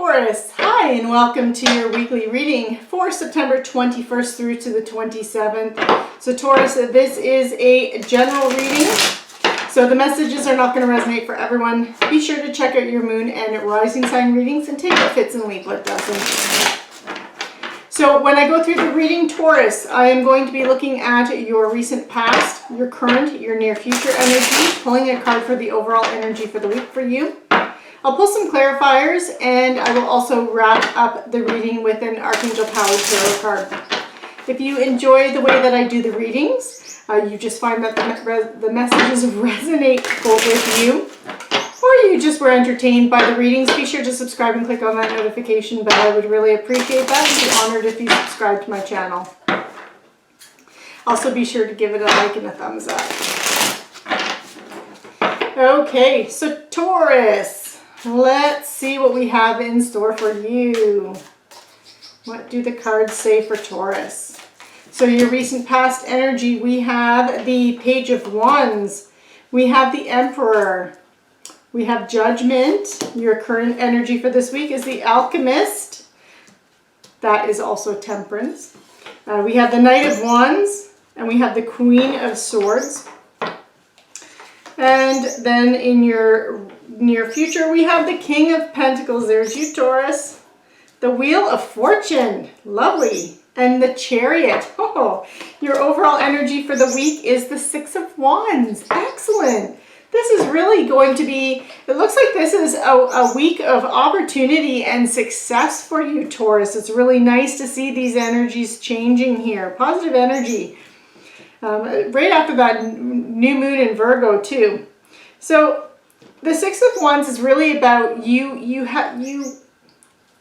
Taurus, hi and welcome to your weekly reading for September 21st through to the 27th. So Taurus, this is a general reading, so the messages are not going to resonate for everyone. Be sure to check out your moon and rising sign readings and take what fits and leave what doesn't. So when I go through the reading, Taurus, I am going to be looking at your recent past, your current, your near future energy, pulling a card for the overall energy for the week for you. I'll pull some clarifiers, and I will also wrap up the reading with an Archangel Tarot card. If you enjoy the way that I do the readings, you just find that the messages resonate both with you, or you just were entertained by the readings, be sure to subscribe and click on that notification bell. I would really appreciate that and be honored if you subscribe to my channel. Also be sure to give it a like and a thumbs up. Okay, so Taurus. Let's see what we have in store for you. What do the cards say for Taurus? So your recent past energy, we have the Page of Wands. We have the Emperor. We have Judgment. Your current energy for this week is the Alchemist. That is also Temperance. We have the Knight of Wands. And we have the Queen of Swords. And then in your near future, we have the King of Pentacles. There's you, Taurus. The Wheel of Fortune. Lovely. And the Chariot. Oh, your overall energy for the week is the Six of Wands. Excellent. This is really going to be, it looks like this is a week of opportunity and success for you, Taurus. It's really nice to see these energies changing here. Positive energy. Right after that new moon in Virgo too. So the Six of Wands is really about you've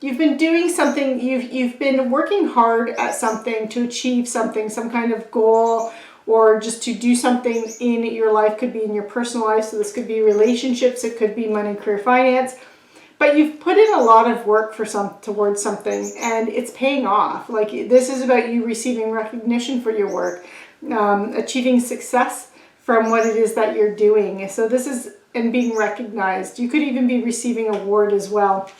been doing something, you've been working hard at something to achieve something, some kind of goal, or just to do something in your life. Could be in your personal life, so this could be relationships, it could be money, career, finance. But you've put in a lot of work towards something, and it's paying off. Like, this is about you receiving recognition for your work. Achieving success from what it is that you're doing. So this is, and being recognized. You could even be receiving an award as well.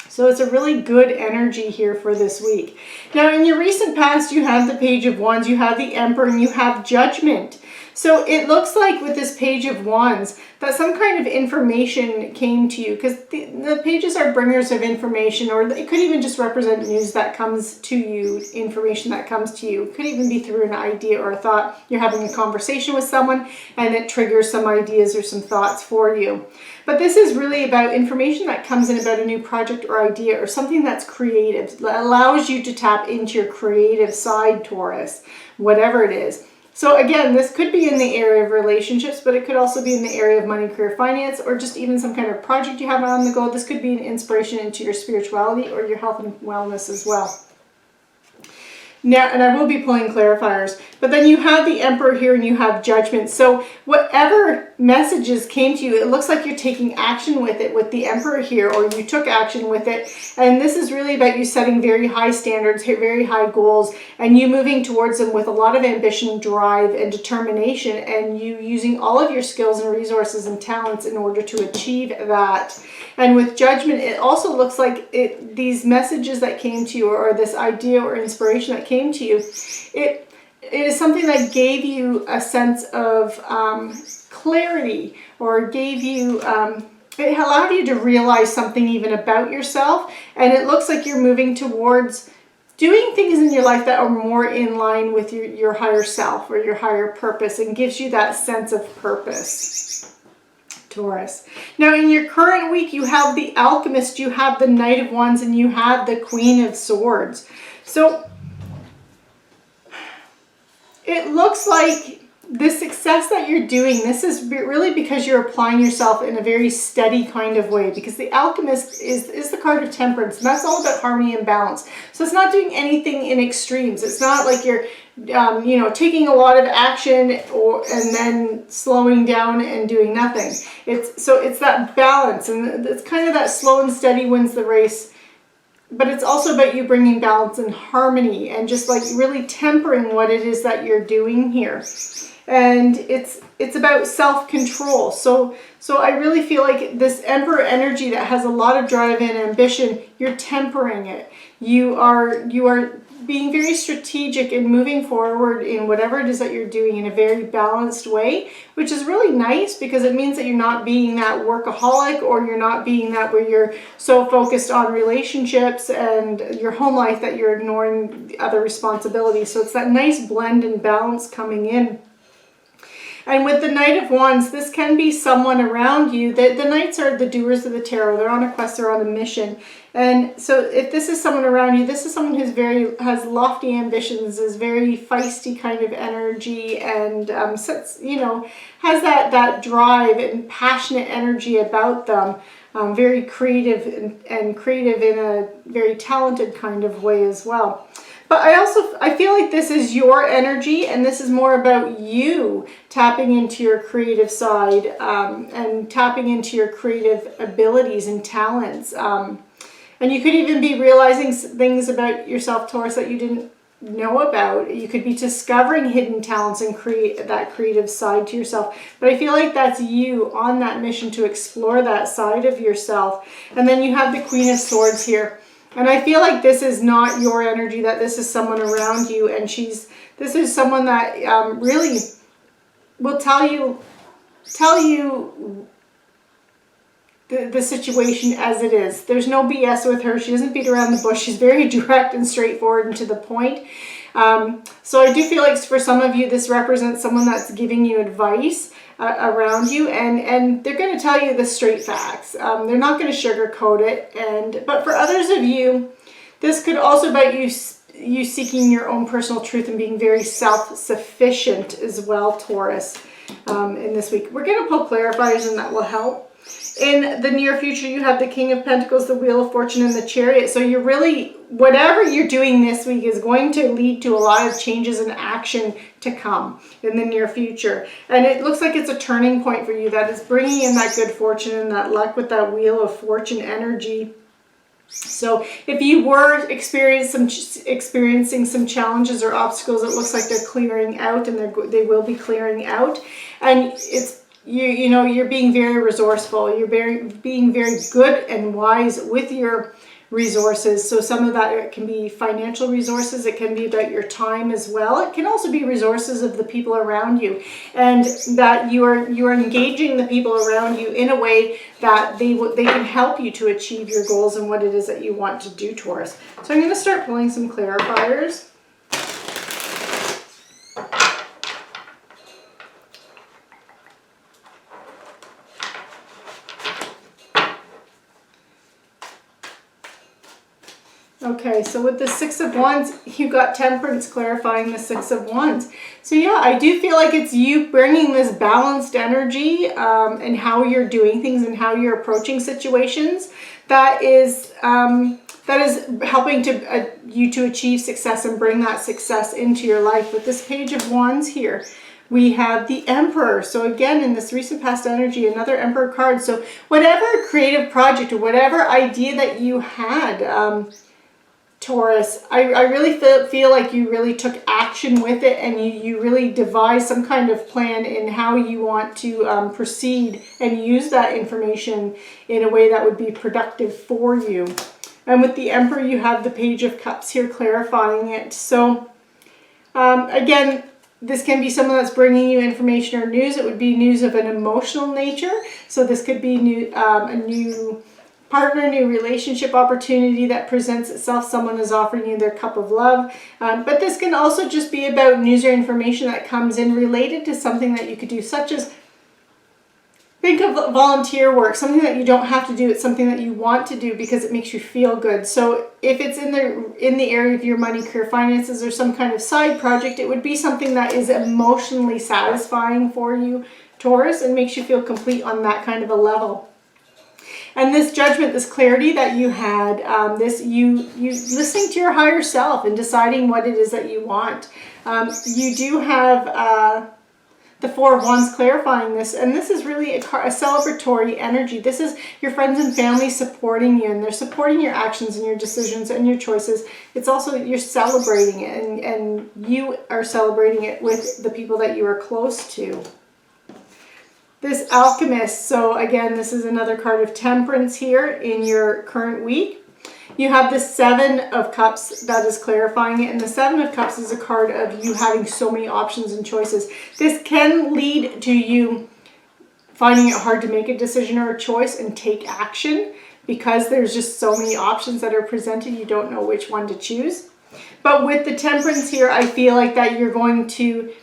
So it's a really good energy here for this week. Now in your recent past, you have the Page of Wands, you have the Emperor, and you have Judgment. So it looks like with this Page of Wands that some kind of information came to you, because the pages are bringers of information, or it could even just represent news that comes to you, information that comes to you. It could even be through an idea or a thought. You're having a conversation with someone and it triggers some ideas or some thoughts for you. But this is really about information that comes in about a new project or idea or something that's creative, that allows you to tap into your creative side, Taurus, whatever it is. So again, this could be in the area of relationships, but it could also be in the area of money, career, finance, or just even some kind of project you have on the go. This could be an inspiration into your spirituality or your health and wellness as well. Now, and I will be pulling clarifiers, but then you have the Emperor here and you have Judgment. So whatever messages came to you, it looks like you're taking action with it with the Emperor here, or you took action with it. And this is really about you setting very high standards, very high goals, and you moving towards them with a lot of ambition, drive, and determination, and you using all of your skills and resources and talents in order to achieve that. And with Judgment, it also looks like these messages that came to you, or this idea or inspiration that came to you, it is something that gave you a sense of clarity, or gave you, it allowed you to realize something even about yourself. And it looks like you're moving towards doing things in your life that are more in line with your higher self or your higher purpose, and gives you that sense of purpose, Taurus. Now in your current week, you have the Alchemist, you have the Knight of Wands, and you have the Queen of Swords. So it looks like the success that you're doing, this is really because you're applying yourself in a very steady kind of way, because the Alchemist is the card of Temperance, and that's all about harmony and balance. So it's not doing anything in extremes. It's not like you're you know, taking a lot of action and then slowing down and doing nothing. It's that balance, and it's kind of that slow and steady wins the race but it's also about you bringing balance and harmony and just like really tempering what it is that you're doing here. And it's about self-control. So I really feel like this Emperor energy that has a lot of drive and ambition, you're tempering it. You are being very strategic and moving forward in whatever it is that you're doing in a very balanced way, which is really nice because it means that you're not being that workaholic, or you're not being that where you're so focused on relationships and your home life that you're ignoring the other responsibilities. So it's that nice blend and balance coming in. And with the Knight of Wands, this can be someone around you. The Knights are the doers of the tarot. They're on a quest, they're on a mission. And so if this is someone around you, this is someone who's has lofty ambitions, is very feisty kind of energy, and has that drive and passionate energy about them. Very creative and creative in a very talented kind of way as well. But I feel like this is your energy, and this is more about you tapping into your creative side and tapping into your creative abilities and talents. And you could even be realizing things about yourself, Taurus, that you didn't know about. You could be discovering hidden talents and create that creative side to yourself. But I feel like that's you on that mission to explore that side of yourself. And then you have the Queen of Swords here. And I feel like this is not your energy, that this is someone around you, and this is someone that really will tell you the situation as it is. There's no BS with her. She doesn't beat around the bush. She's very direct and straightforward and to the point. So I do feel like for some of you, this represents someone that's giving you advice around you, and they're going to tell you the straight facts. They're not going to sugarcoat it. But for others of you, this could also be about you seeking your own personal truth and being very self-sufficient as well, Taurus, in this week. We're going to pull clarifiers, and that will help. In the near future, you have the King of Pentacles, the Wheel of Fortune, and the Chariot. So you're really, whatever you're doing this week is going to lead to a lot of changes and action to come in the near future. And it looks like it's a turning point for you that is bringing in that good fortune and that luck with that Wheel of Fortune energy. So if you were experiencing some challenges or obstacles, it looks like they're clearing out, and they will be clearing out. And it's you're being very resourceful. You're being very good and wise with your resources. So some of that, it can be financial resources. It can be about your time as well. It can also be resources of the people around you, and that you are engaging the people around you in a way that they can help you to achieve your goals and what it is that you want to do, Taurus. So I'm going to start pulling some clarifiers. Okay, so with the Six of Wands, you got Temperance clarifying the Six of Wands. So yeah, I do feel like it's you bringing this balanced energy and how you're doing things and how you're approaching situations that is helping you to achieve success and bring that success into your life. With this Page of Wands here, we have the Emperor. So again, in this recent past energy, another Emperor card. So whatever creative project or whatever idea that you had, Taurus, I really feel like you really took action with it, and you really devised some kind of plan in how you want to proceed and use that information in a way that would be productive for you. And with the Emperor, you have the Page of Cups here clarifying it. So again, this can be someone that's bringing you information or news. It would be news of an emotional nature. So this could be a new partner, new relationship opportunity that presents itself. Someone is offering you their cup of love. But this can also just be about news or information that comes in related to something that you could do, such as, think of volunteer work, something that you don't have to do. It's something that you want to do because it makes you feel good. So if it's in the area of your money, career, finances, or some kind of side project, it would be something that is emotionally satisfying for you, Taurus, and makes you feel complete on that kind of a level. And this judgment, this clarity that you had, you listening to your higher self and deciding what it is that you want. You do have the Four of Wands clarifying this, and this is really a celebratory energy. This is your friends and family supporting you, and they're supporting your actions and your decisions and your choices. It's also, you're celebrating it, and you are celebrating it with the people that you are close to. This Alchemist, so again, this is another card of temperance here in your current week. You have the Seven of Cups that is clarifying it, and the Seven of Cups is a card of you having so many options and choices. This can lead to you finding it hard to make a decision or a choice and take action because there's just so many options that are presented, you don't know which one to choose. But with the Temperance here, I feel like that you're going to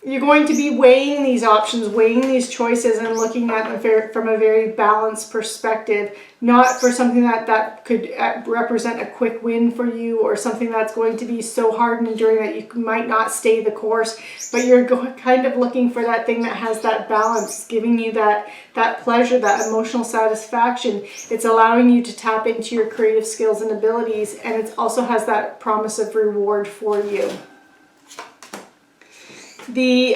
be weighing these options, weighing these choices, and looking at them from a very balanced perspective, not for something that could represent a quick win for you, or something that's going to be so hard and enduring that you might not stay the course, but you're kind of looking for that thing that has that balance, giving you that pleasure, that emotional satisfaction. It's allowing you to tap into your creative skills and abilities, and it also has that promise of reward for you. The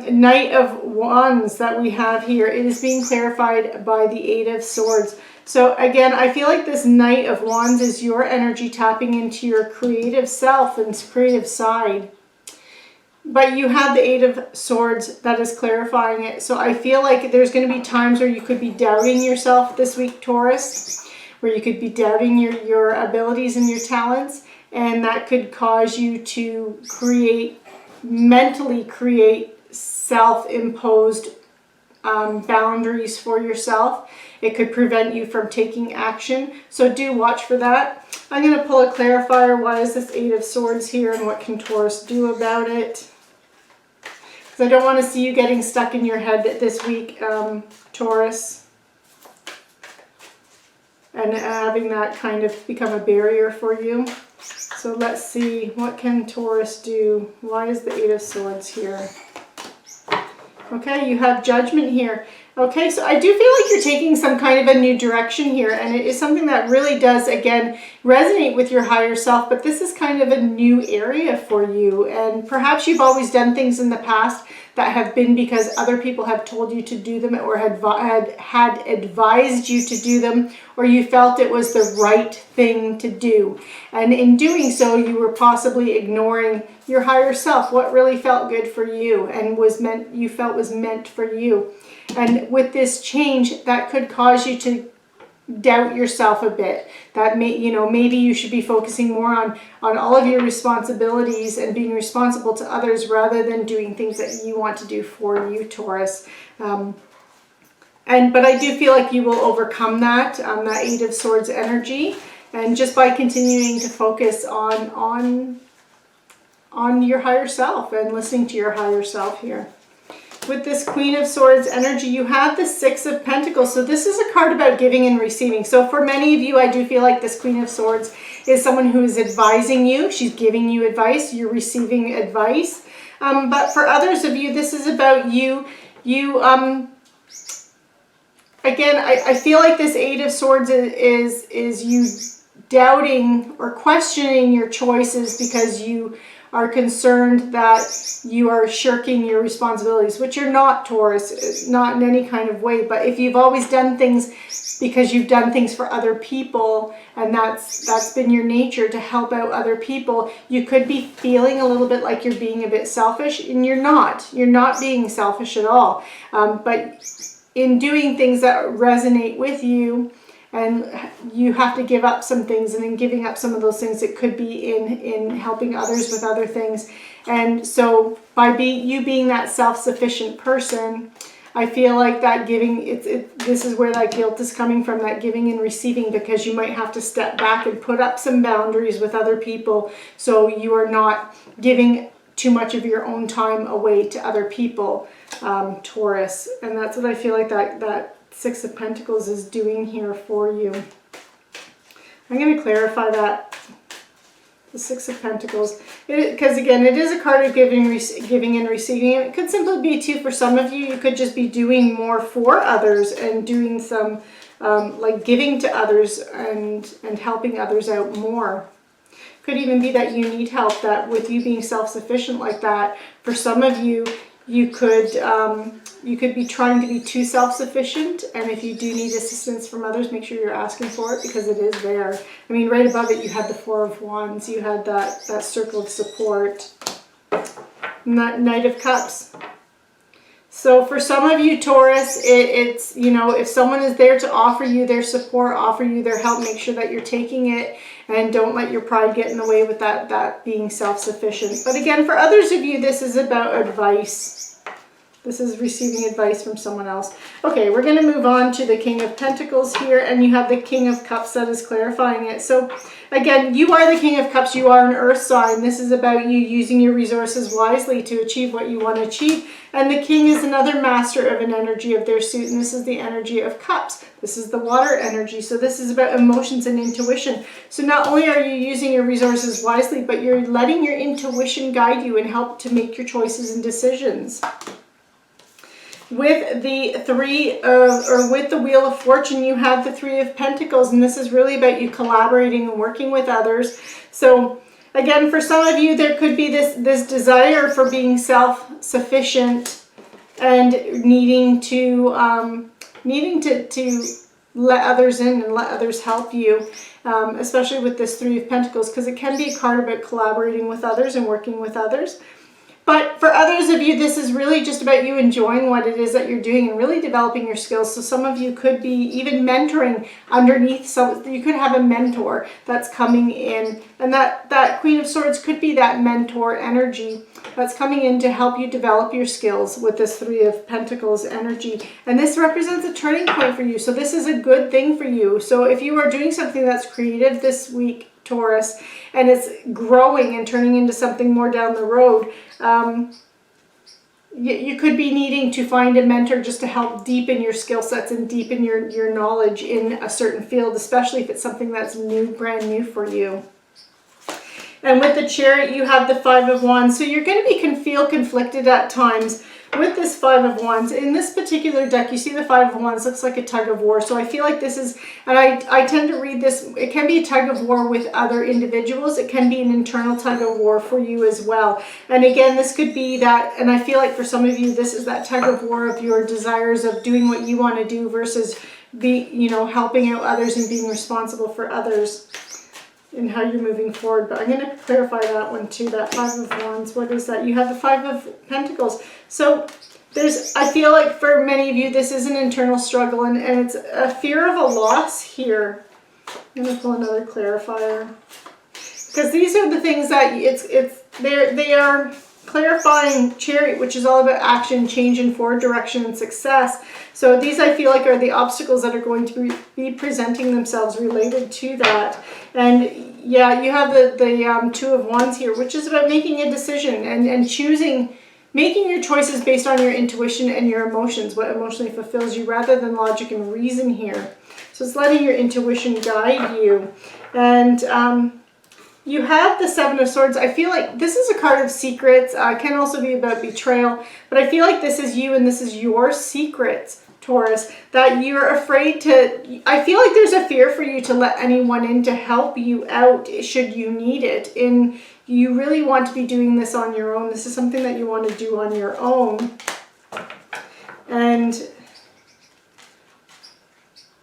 Knight of Wands that we have here, it is being clarified by the Eight of Swords. So again, I feel like this Knight of Wands is your energy tapping into your creative self and creative side. But you have the Eight of Swords that is clarifying it. So I feel like there's going to be times where you could be doubting yourself this week, Taurus, where you could be doubting your abilities and your talents, and that could cause you to mentally create self-imposed boundaries for yourself. It could prevent you from taking action. So do watch for that. I'm going to pull a clarifier. Why is this Eight of Swords here, and what can Taurus do about it? Because I don't want to see you getting stuck in your head this week, Taurus, and having that kind of become a barrier for you. So let's see, what can Taurus do? Why is the Eight of Swords here? Okay, you have Judgment here. Okay, so I do feel like you're taking some kind of a new direction here, and it is something that really does, again, resonate with your higher self, but this is kind of a new area for you, and perhaps you've always done things in the past that have been because other people have told you to do them, or had advised you to do them, or you felt it was the right thing to do. And in doing so, you were possibly ignoring your higher self, what really felt good for you and you felt was meant for you. And with this change, that could cause you to doubt yourself a bit. That maybe you should be focusing more on all of your responsibilities and being responsible to others rather than doing things that you want to do for you, Taurus. But I do feel like you will overcome that Eight of Swords energy, and just by continuing to focus on your higher self and listening to your higher self here. With this Queen of Swords energy, you have the Six of Pentacles. So this is a card about giving and receiving. So for many of you, I do feel like this Queen of Swords is someone who is advising you. She's giving you advice. You're receiving advice. But for others of you, this is about you. Again, I feel like this Eight of Swords is you doubting or questioning your choices because you are concerned that you are shirking your responsibilities, which you're not, Taurus, not in any kind of way. But if you've always done things because you've done things for other people, and that's been your nature to help out other people, you could be feeling a little bit like you're being a bit selfish, and you're not. You're not being selfish at all. But in doing things that resonate with you, and you have to give up some things, and in giving up some of those things, it could be in helping others with other things. And so by you being that self-sufficient person, I feel like that giving, this is where that guilt is coming from, that giving and receiving, because you might have to step back and put up some boundaries with other people so you are not giving too much of your own time away to other people, Taurus. And that's what I feel like that Six of Pentacles is doing here for you. I'm going to clarify that. The Six of Pentacles. Because again, it is a card of giving and receiving. And it could simply be too, for some of you, you could just be doing more for others and doing some like giving to others and helping others out more. Could even be that you need help, that with you being self-sufficient like that, for some of you, You could be trying to be too self-sufficient, and if you do need assistance from others, make sure you're asking for it, because it is there. I mean, right above it, you had the Four of Wands. You had that circle of support. Knight of Cups. So for some of you, Taurus, it's, you know, if someone is there to offer you their support, offer you their help, make sure that you're taking it, and don't let your pride get in the way with that being self-sufficient. But again, for others of you, this is about advice. This is receiving advice from someone else. Okay, we're going to move on to the King of Pentacles here, and you have the King of Cups that is clarifying it. So again, you are the King of Cups. You are an earth sign. This is about you using your resources wisely to achieve what you want to achieve. And the King is another master of an energy of their suit, and this is the energy of Cups. This is the water energy. So this is about emotions and intuition. So not only are you using your resources wisely, but you're letting your intuition guide you and help to make your choices and decisions. With the with the Wheel of Fortune, you have the Three of Pentacles, and this is really about you collaborating and working with others. So again, for some of you, there could be this desire for being self-sufficient and needing to let others in and let others help you, especially with this Three of Pentacles, because it can be a card about collaborating with others and working with others. But for others of you, this is really just about you enjoying what it is that you're doing and really developing your skills. So some of you could be even mentoring underneath. So you could have a mentor that's coming in. And that Queen of Swords could be that mentor energy that's coming in to help you develop your skills with this Three of Pentacles energy. And this represents a turning point for you. So this is a good thing for you. So if you are doing something that's creative this week, Taurus, and it's growing and turning into something more down the road, you could be needing to find a mentor just to help deepen your skill sets and deepen your knowledge in a certain field, especially if it's something that's brand new for you. And with the Chariot, you have the Five of Wands. So you're going to feel conflicted at times with this Five of Wands. In this particular deck, you see the Five of Wands looks like a tug of war. So I feel like this is, and I tend to read this, it can be a tug of war with other individuals. It can be an internal tug of war for you as well. And again, this could be that, and I feel like for some of you, this is that tug of war of your desires of doing what you want to do versus helping out others and being responsible for others in how you're moving forward. But I'm going to clarify that one too, that Five of Wands. What is that? You have the Five of Pentacles. So I feel like for many of you, this is an internal struggle, and it's a fear of a loss here. I'm going to pull another clarifier, because these are the things that they are clarifying. Chariot, which is all about action, change, and forward direction and success. So these, I feel like, are the obstacles that are going to be presenting themselves related to that. And yeah, you have the Two of Wands here, which is about making a decision and choosing, making your choices based on your intuition and your emotions, what emotionally fulfills you, rather than logic and reason here. So it's letting your intuition guide you. And you have the Seven of Swords. I feel like this is a card of secrets. It can also be about betrayal. But I feel like this is you and this is your secrets, Taurus, that you're afraid to... I feel like there's a fear for you to let anyone in to help you out should you need it. And you really want to be doing this on your own. This is something that you want to do on your own. And...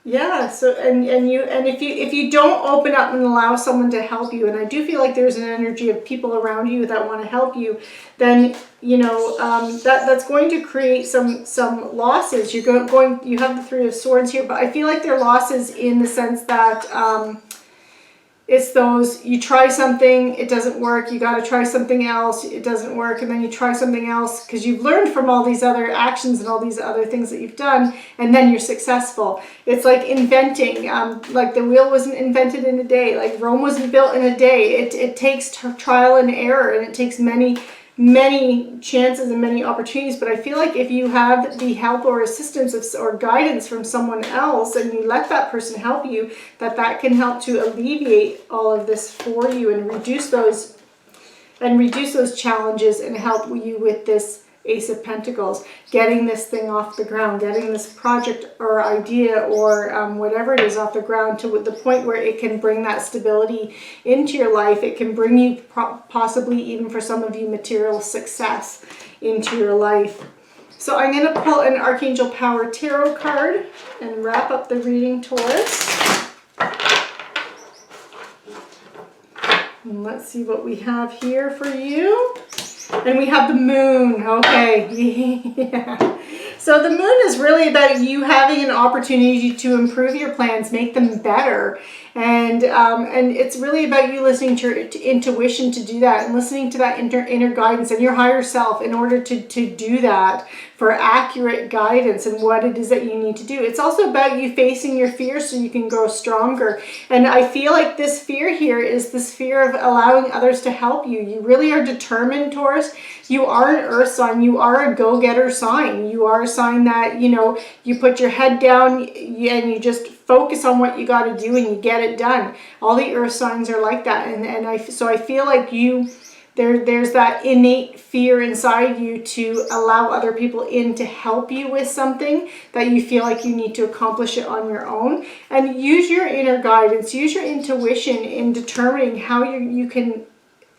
yeah, so and if you don't open up and allow someone to help you, and I do feel like there's an energy of people around you that want to help you, then that's going to create some losses. You have the Three of Swords here, but I feel like they're losses in the sense that it's those, you try something, it doesn't work, you got to try something else, it doesn't work, and then you try something else because you've learned from all these other actions and all these other things that you've done, and then you're successful. It's like inventing, like the wheel wasn't invented in a day, like Rome wasn't built in a day. It takes trial and error, and it takes many chances and many opportunities. But I feel like if you have the help or assistance or guidance from someone else, and you let that person help you, that can help to alleviate all of this for you and reduce those challenges and help you with this Ace of Pentacles, getting this thing off the ground, getting this project or idea or whatever it is off the ground to the point where it can bring that stability into your life. It can bring you possibly, even for some of you, material success into your life. So I'm going to pull an Archangel Power Tarot card and wrap up the reading, Taurus. And let's see what we have here for you. And we have the moon. Okay. Yeah. So the moon is really about you having an opportunity to improve your plans, make them better. And it's really about you listening to your intuition to do that, and listening to that inner guidance and your higher self in order to do that, for accurate guidance and what it is that you need to do. It's also about you facing your fears so you can grow stronger. And I feel like this fear here is this fear of allowing others to help you. You really are determined, Taurus. You are an earth sign. You are a go-getter sign. You are a sign that, you know, you put your head down and you just focus on what you got to do and you get it done. All the earth signs are like that. So I feel like there's that innate fear inside you to allow other people in to help you with something that you feel like you need to accomplish it on your own. And use your inner guidance, use your intuition in determining how you can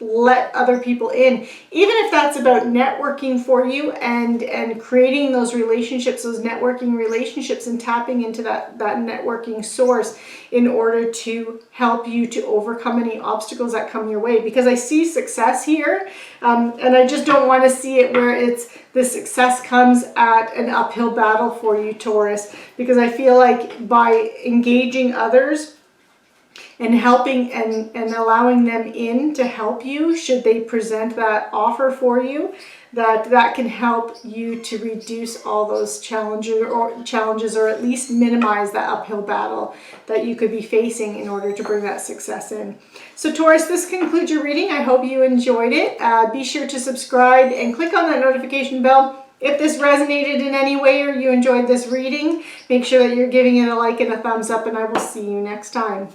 let other people in, even if that's about networking for you and creating those relationships, those networking relationships, and tapping into that networking source in order to help you to overcome any obstacles that come your way. Because I see success here, and I just don't want to see it where the success comes at an uphill battle for you, Taurus, because I feel like by engaging others and helping and allowing them in to help you, should they present that offer for you, that can help you to reduce all those challenges, or at least minimize that uphill battle that you could be facing in order to bring that success in. So Taurus, this concludes your reading. I hope you enjoyed it. Be sure to subscribe and click on that notification bell. If this resonated in any way or you enjoyed this reading, make sure that you're giving it a like and a thumbs up, and I will see you next time.